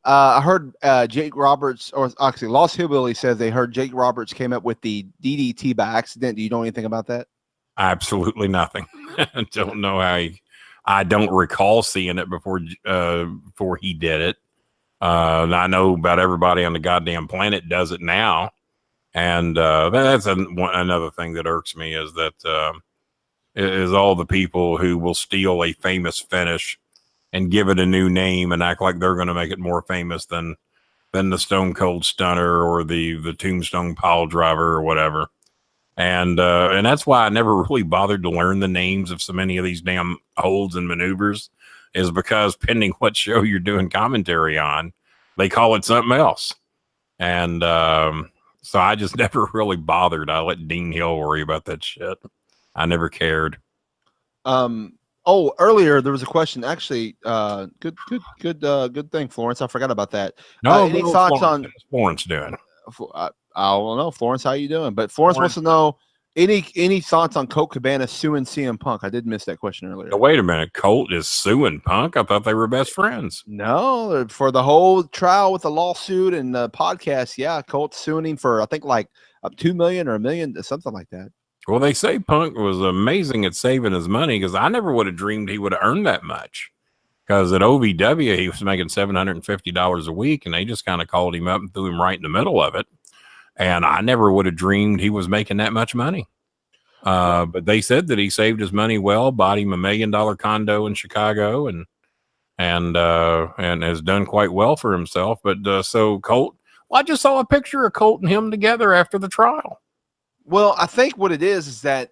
I heard Jake Roberts, or actually Lost Hillbilly says they heard Jake Roberts came up with the DDT by accident. Do you know anything about that? Absolutely nothing. I don't know how I don't recall seeing it before he did it. I know about everybody on the goddamn planet does it now. And that's another thing that irks me is that is all the people who will steal a famous finish and give it a new name and act like they're going to make it more famous than the Stone Cold Stunner or the Tombstone Pile Driver or whatever. And that's why I never really bothered to learn the names of so many of these damn holds and maneuvers, is because pending what show you're doing commentary on, they call it something else. And so I just never really bothered. I let Dean Hill worry about that shit. I never cared. Oh, earlier there was a question. Actually, good thing, Florence. I forgot about that. No, Any thoughts on what's Florence doing? I don't know, Florence. How you doing? But Florence wants to know any thoughts on Colt Cabana suing CM Punk. I did miss that question earlier. Now, wait a minute, Colt is suing Punk? I thought they were best friends. No, for the whole trial with the lawsuit and the podcast. Yeah, Colt's suing him for I think like up $2 million or $1 million, something like that. Well, they say Punk was amazing at saving his money, because I never would have dreamed he would have earned that much. Because at OVW, he was making $750 a week, and they just kind of called him up and threw him right in the middle of it. And I never would have dreamed he was making that much money. But they said that he saved his money well, bought him $1 million condo in Chicago, and has done quite well for himself. But so Colt, well, I just saw a picture of Colt and him together after the trial. Well, I think what it is that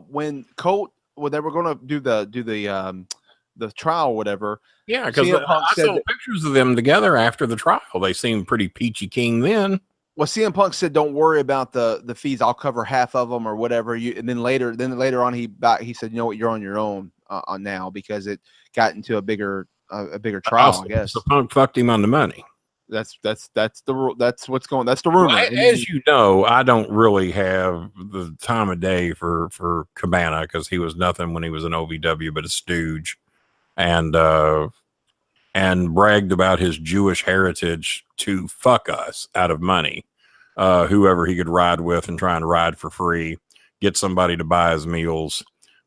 when Colt, when they were going to do the trial or whatever. Yeah, because I saw pictures of them together after the trial. They seemed pretty peachy keen then. Well, CM Punk said, "Don't worry about the fees. I'll cover half of them or whatever." And then later on, he said, "You know what? You're on your own on now, because it got into a bigger trial." I guess. So Punk fucked him on the money. That's what's going. That's the rumor. Well, as you know, I don't really have the time of day for Cabana, because he was nothing when he was an OVW but a stooge, and bragged about his Jewish heritage to fuck us out of money. Whoever he could ride with and try and ride for free, get somebody to buy his meals,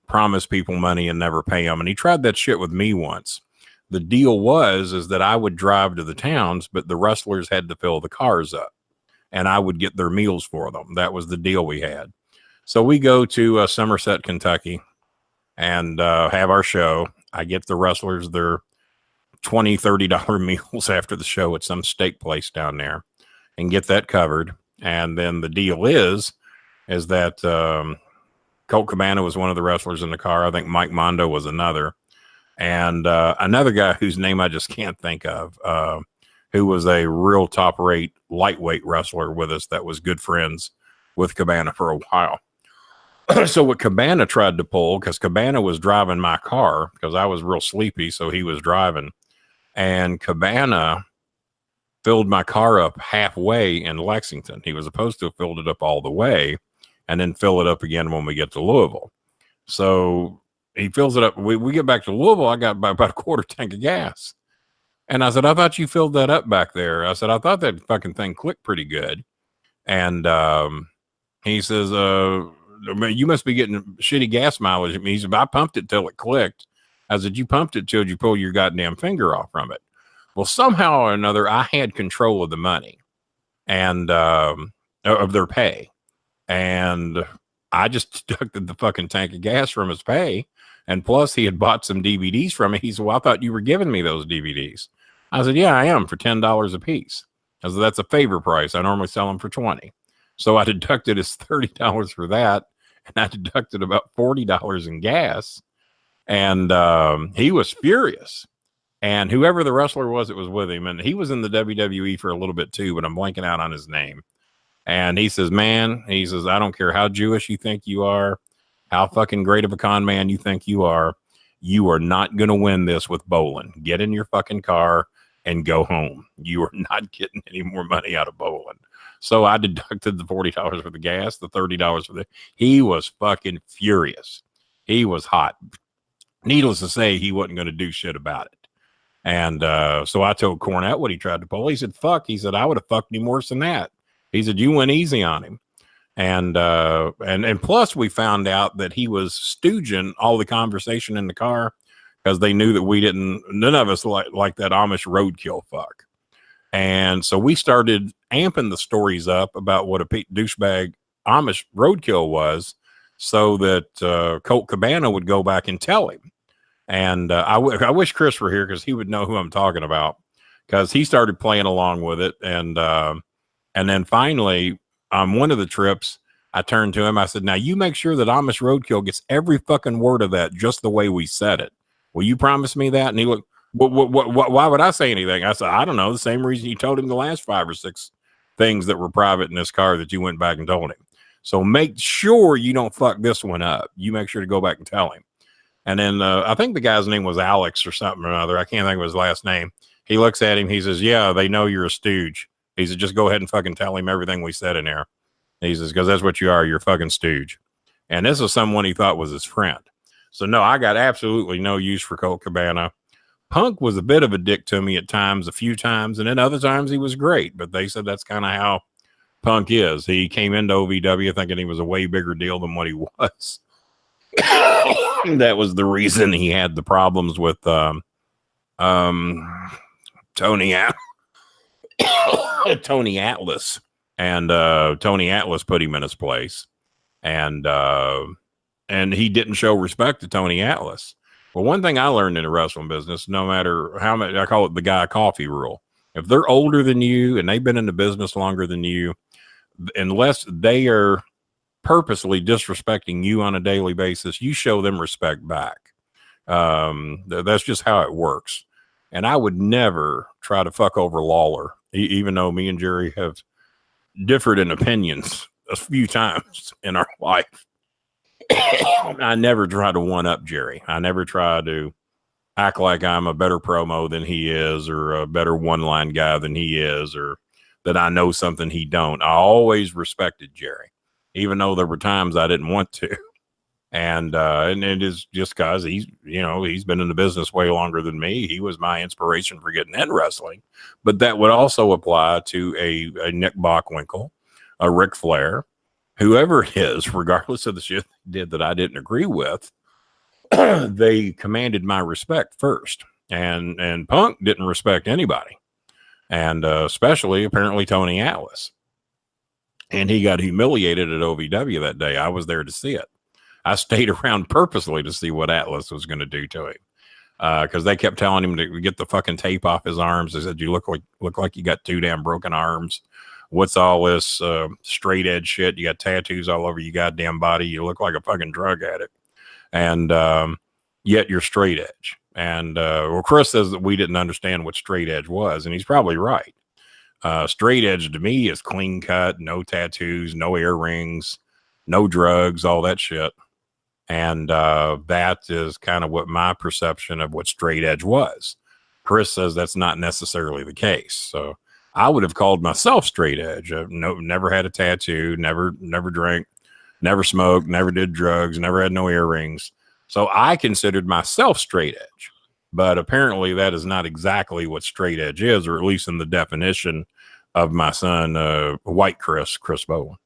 promise people money and never pay them. And he tried that shit with me once. The deal is that I would drive to the towns, but the wrestlers had to fill the cars up, and I would get their meals for them. That was the deal we had. So we go to Somerset, Kentucky, and have our show. I get the wrestlers their $20, $30 meals after the show at some steak place down there, and get that covered. And then the deal is that Colt Cabana was one of the wrestlers in the car. I think Mike Mondo was another. And another guy whose name I just can't think of, who was a real top-rate lightweight wrestler with us that was good friends with Cabana for a while. So what Cabana tried to pull, because Cabana was driving my car, because I was real sleepy, so he was driving, and Cabana filled my car up halfway in Lexington. He was supposed to have filled it up all the way and then fill it up again when we get to Louisville. So he fills it up. We get back to Louisville. I got about a quarter tank of gas. And I said, I thought you filled that up back there. I said, I thought that fucking thing clicked pretty good. And he says, you must be getting shitty gas mileage. He said, I pumped it till it clicked. I said, you pumped it till you pull your goddamn finger off from it. Well, somehow or another, I had control of the money and of their pay. And I just deducted the fucking tank of gas from his pay. And plus, he had bought some DVDs from me. He said, well, I thought you were giving me those DVDs. I said, yeah, I am, for $10 a piece. I said, that's a favor price. I normally sell them for $20. So I deducted his $30 for that. And I deducted about $40 in gas. And he was furious. And whoever the wrestler was, it was with him. And he was in the WWE for a little bit too, but I'm blanking out on his name. And he says, man, he says, I don't care how Jewish you think you are, how fucking great of a con man you think you are not going to win this with Bolin. Get in your fucking car and go home. You are not getting any more money out of Bolin. So I deducted the $40 for the gas, the $30 for he was fucking furious. He was hot. Needless to say, he wasn't going to do shit about it. And so I told Cornette what he tried to pull. He said, fuck. He said, I would have fucked him worse than that. He said, you went easy on him. And plus we found out that he was stooging all the conversation in the car because they knew that none of us like that Amish roadkill fuck. And so we started amping the stories up about what a douchebag Amish roadkill was so that Colt Cabana would go back and tell him. And I wish Chris were here because he would know who I'm talking about, because he started playing along with it. And then finally, on one of the trips, I turned to him. I said, now you make sure that Amish roadkill gets every fucking word of that just the way we said it. Will you promise me that? And he looked, why would I say anything? I said, I don't know. The same reason you told him the last 5 or 6 things that were private in this car that you went back and told him. So make sure you don't fuck this one up. You make sure to go back and tell him. And then I think the guy's name was Alex or something or another. I can't think of his last name. He looks at him. He says, yeah, they know you're a stooge. He said, just go ahead and fucking tell him everything we said in there. He says, because that's what you are. You're a fucking stooge. And this is someone he thought was his friend. So no, I got absolutely no use for Colt Cabana. Punk was a bit of a dick to me at times, a few times, and then other times he was great. But they said that's kind of how Punk is. He came into OVW thinking he was a way bigger deal than what he was. That was the reason he had the problems with Tony Tony Atlas, and Tony Atlas put him in his place, and he didn't show respect to Tony Atlas. Well, one thing I learned in the wrestling business, no matter how much, I call it the guy coffee rule. If they're older than you and they've been in the business longer than you, unless they are purposely disrespecting you on a daily basis, you show them respect back. That's just how it works. And I would never try to fuck over Lawler, even though me and Jerry have differed in opinions a few times in our life. I never try to one up Jerry. I never try to act like I'm a better promo than he is, or a better one-line guy than he is, or that I know something he don't. I always respected Jerry, even though there were times I didn't want to. And it is just because he's been in the business way longer than me. He was my inspiration for getting in wrestling. But that would also apply to a Nick Bockwinkel, a Ric Flair, whoever it is, regardless of the shit they did that I didn't agree with. They commanded my respect first. And Punk didn't respect anybody. And especially, apparently, Tony Atlas. And he got humiliated at OVW that day. I was there to see it. I stayed around purposely to see what Atlas was going to do to him, because they kept telling him to get the fucking tape off his arms. They said, you look like you got 2 damn broken arms. What's all this straight edge shit? You got tattoos all over your goddamn body. You look like a fucking drug addict. And yet you're straight edge. And Chris says that we didn't understand what straight edge was, and he's probably right. Straight edge to me is clean cut, no tattoos, no earrings, no drugs, all that shit. And that is kind of what my perception of what straight edge was. Chris says that's not necessarily the case. So I would have called myself straight edge. Never had a tattoo, never drank, never smoked, never did drugs, never had no earrings. So I considered myself straight edge. But apparently that is not exactly what straight edge is, or at least in the definition of my son, White Chris Bolin.